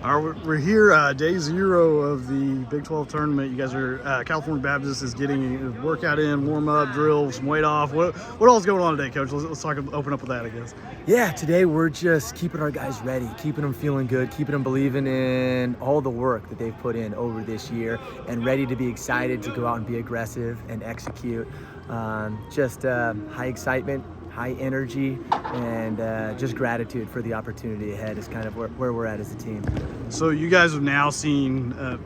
All right, we're here, day 0 of the Big 12 tournament. You guys are, California Baptist is getting a workout in, warm up, drill, some weight off. What all is going on today, Coach? Let's open up with that, I guess. Yeah, today we're just keeping our guys ready, keeping them feeling good, keeping them believing in all the work that they've put in over this year, and ready to be excited to go out and be aggressive and execute. High excitement, high energy, and just gratitude for the opportunity ahead is kind of where we're at as a team. So you guys have now seen a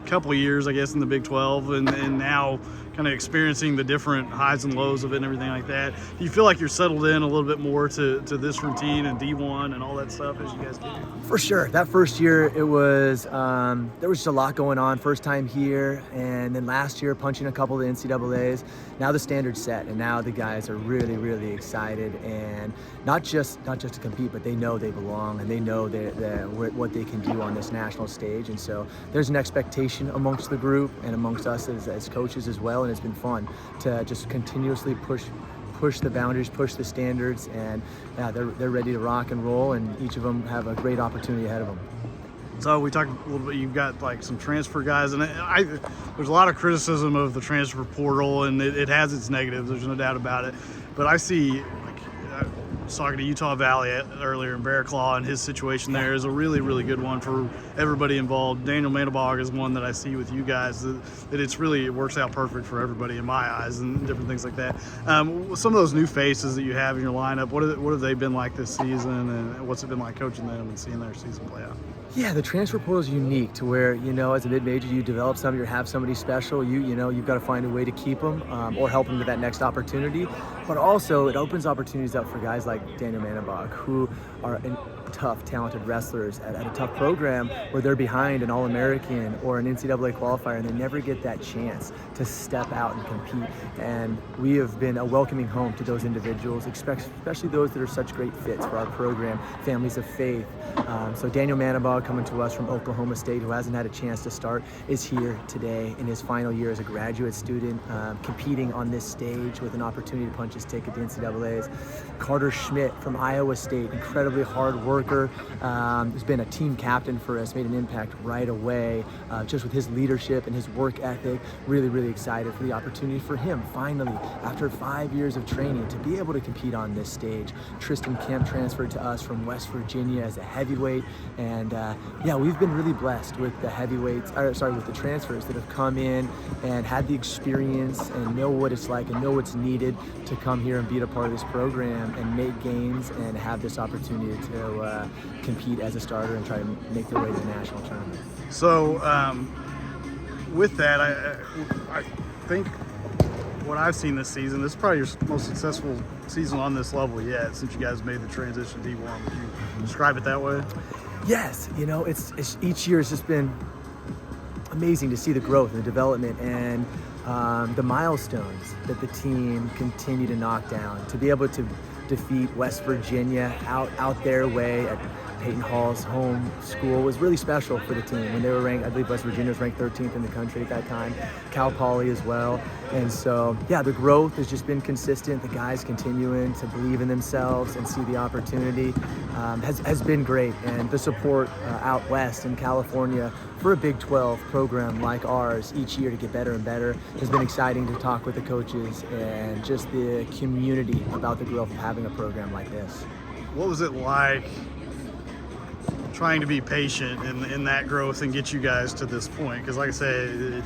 couple of years, I guess, in the Big 12, and now kind of experiencing the different highs and lows of it and everything like that. Do you feel like you're settled in a little bit more to this routine and D1 and all that stuff as you guys get here? For sure. That first year, it was there was just a lot going on. First time here, and then last year punching a couple of the NCAAs. Now the standard's set, and now the guys are really, really excited, and not just to compete, but they know they belong, and they know what they can do on this national stage. And so there's an expectation amongst the group and amongst us as coaches as well. And it's been fun to just continuously push the boundaries, push the standards, and they're ready to rock and roll, and each of them have a great opportunity ahead of them. So we talked a little bit, you've got like some transfer guys, and there's a lot of criticism of the transfer portal, and it has its negatives, there's no doubt about it. But I see, I was talking to Utah Valley earlier, and Bear Claw, and his situation there is a really, really good one for everybody involved. Daniel Manabog is one that I see with you guys that it works out perfect for everybody in my eyes, and different things like that. Some of those new faces that you have in your lineup, what have they been like this season, and what's it been like coaching them and seeing their season play out? Yeah, the transfer portal is unique to where, as a mid-major, you develop somebody or have somebody special, you've got to find a way to keep them or help them to that next opportunity. But also, it opens opportunities up for guys like Daniel Manabog, who are tough, talented wrestlers at a tough program where they're behind an All-American or an NCAA qualifier, and they never get that chance to step out and compete. And we have been a welcoming home to those individuals, especially those that are such great fits for our program, families of faith. So Daniel Manabog, coming to us from Oklahoma State, who hasn't had a chance to start, is here today in his final year as a graduate student, competing on this stage with an opportunity to punch his ticket to NCAAs. Carter Schmidt from Iowa State, incredibly hard worker, has been a team captain for us, made an impact right away, just with his leadership and his work ethic. Really, really excited for the opportunity for him, finally, after 5 years of training, to be able to compete on this stage. Tristan Kemp transferred to us from West Virginia as a heavyweight, and we've been really blessed with the with the transfers that have come in and had the experience and know what it's like and know what's needed to come here and be a part of this program and make gains and have this opportunity to compete as a starter and try to make their way to the national tournament. So with that, I think what I've seen this season, this is probably your most successful season on this level yet since you guys made the transition to D1. Would you describe it that way? Yes, it's each year has just been amazing to see the growth and the development and the milestones that the team continue to knock down. To be able to defeat West Virginia out their way at Peyton Hall's home school was really special for the team. When they were ranked, I believe West Virginia was ranked 13th in the country at that time, Cal Poly as well. And so, the growth has just been consistent. The guys continuing to believe in themselves and see the opportunity has been great. And the support out west in California for a Big 12 program like ours each year to get better and better has been exciting to talk with the coaches and just the community about the growth of having a program like this. What was it like trying to be patient in that growth and get you guys to this point? Because like I say,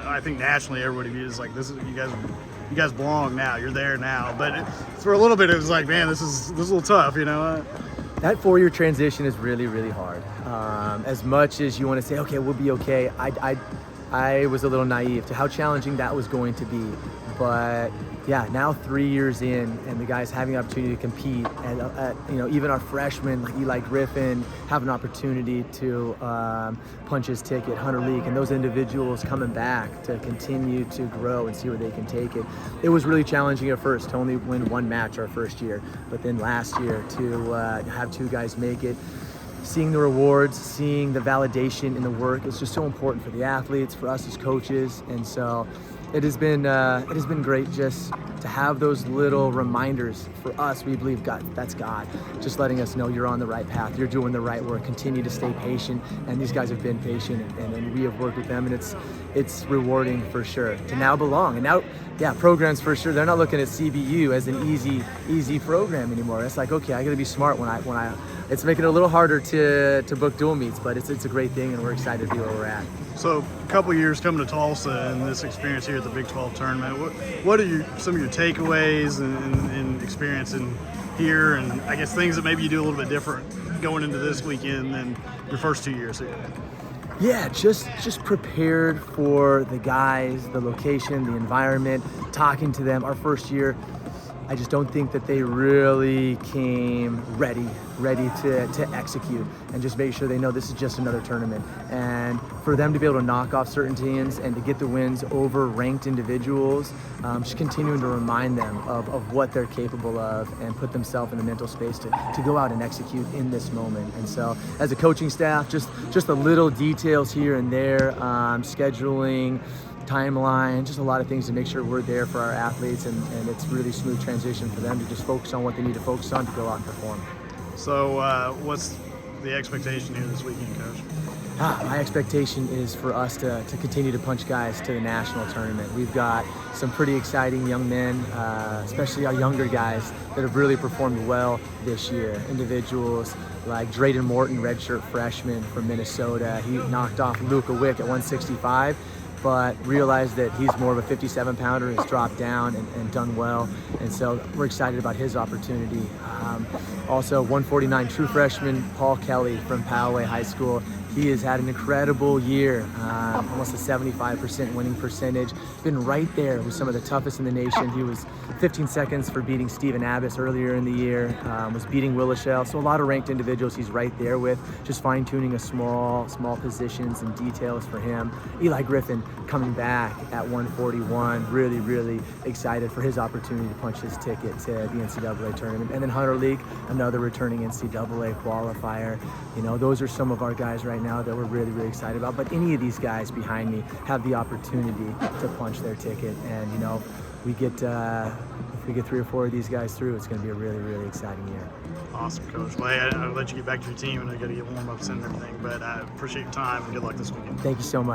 I think nationally everybody views like this is you guys belong now. You're there now. But for a little bit, it was like, man, this is a little tough, That 4-year transition is really, really hard. As much as you want to say, okay, we'll be okay, I was a little naive to how challenging that was going to be. But now 3 years in, and the guys having the opportunity to compete, and even our freshmen like Eli Griffin have an opportunity to punch his ticket, Hunter Leak, and those individuals coming back to continue to grow and see where they can take it. It was really challenging at first to only win one match our first year, but then last year to have 2 guys make it. Seeing the rewards, seeing the validation in the work, it's just so important for the athletes, for us as coaches, and so it has been great just to have those little reminders for us, we believe that's God, just letting us know you're on the right path, you're doing the right work, continue to stay patient. And these guys have been patient, and we have worked with them, and it's rewarding for sure to now belong. And now, yeah, programs for sure, they're not looking at CBU as an easy program anymore. It's like, okay, I got to be smart when I it's making it a little harder to book dual meets, but it's a great thing, and we're excited to be where we're at. So a couple of years coming to Tulsa and this experience here at the Big 12 tournament, what are some of your takeaways and experience in here, and I guess things that maybe you do a little bit different going into this weekend than your first 2 years here? Yeah, just prepared for the guys, the location, the environment, talking to them. Our first year, I just don't think that they really came ready to execute and just make sure they know this is just another tournament. And for them to be able to knock off certain teams and to get the wins over ranked individuals, just continuing to remind them of what they're capable of and put themselves in the mental space to go out and execute in this moment. And so as a coaching staff, just the little details here and there, scheduling, timeline, just a lot of things to make sure we're there for our athletes, and it's really smooth transition for them to just focus on what they need to focus on to go out and perform. So what's the expectation here this weekend, Coach? My expectation is for us to continue to punch guys to the national tournament. We've got some pretty exciting young men, especially our younger guys, that have really performed well this year. Individuals like Drayden Morton, redshirt freshman from Minnesota. He knocked off Luka Wick at 165. But realized that he's more of a 57-pounder, has dropped down and done well. And so we're excited about his opportunity. Also, 149 true freshman Paul Kelly from Poway High School. He has had an incredible year, almost a 75% winning percentage. Been right there with some of the toughest in the nation. He was 15 seconds for beating Stephen Abbas earlier in the year, was beating Willishell. So a lot of ranked individuals he's right there with, just fine-tuning a small positions and details for him. Eli Griffin coming back at 141, really excited for his opportunity to punch his ticket to the NCAA tournament. And then Hunter League, another returning NCAA qualifier. You know, those are some of our guys right now that we're really excited about. But any of these guys behind me have the opportunity to punch their ticket. And, you know, if we get 3 or 4 of these guys through, it's going to be a really exciting year. Awesome, Coach. Well, hey, I'll let you get back to your team, and I got to get warm-ups and everything. But I appreciate your time, and good luck this weekend. Thank you so much.